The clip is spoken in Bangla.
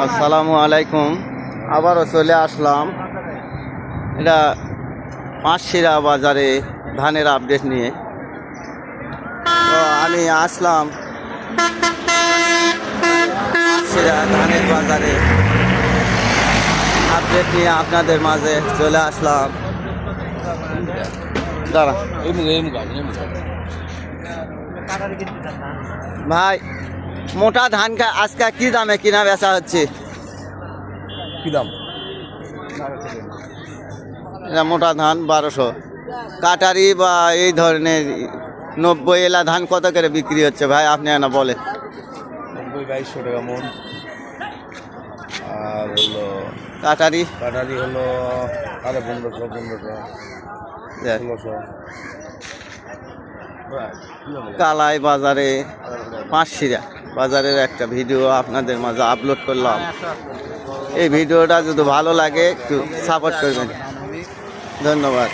আসসালামু আলাইকুম। আবারও চলে আসলাম এটা পাঁচশিরা বাজারে ধানের আপডেট নিয়ে। তো আমি আসলাম পাঁচশিরা ধানের বাজারে আপডেট নিয়ে আপনাদের মাঝে চলে আসলাম। দাঁড়া ভাই, মোটা ধান আজকে কি দামে কিনা বেচা হচ্ছে? কি দাম? এটা মোটা ধান 1200, কাটারি বা এই ধরনের 90 এলা ধান কত করে বিক্রি হচ্ছে ভাই আপনি না বলেন? 2200 টাকা মন। আর হলো কাটারি কাটারি হলো 1500 1600। কালাই বাজারে পাঁচশিরা বাজারের একটা ভিডিও আপনাদের মাঝে আপলোড করলাম। এই ভিডিওটা যদি ভালো লাগে একটু সাপোর্ট করবেন। ধন্যবাদ।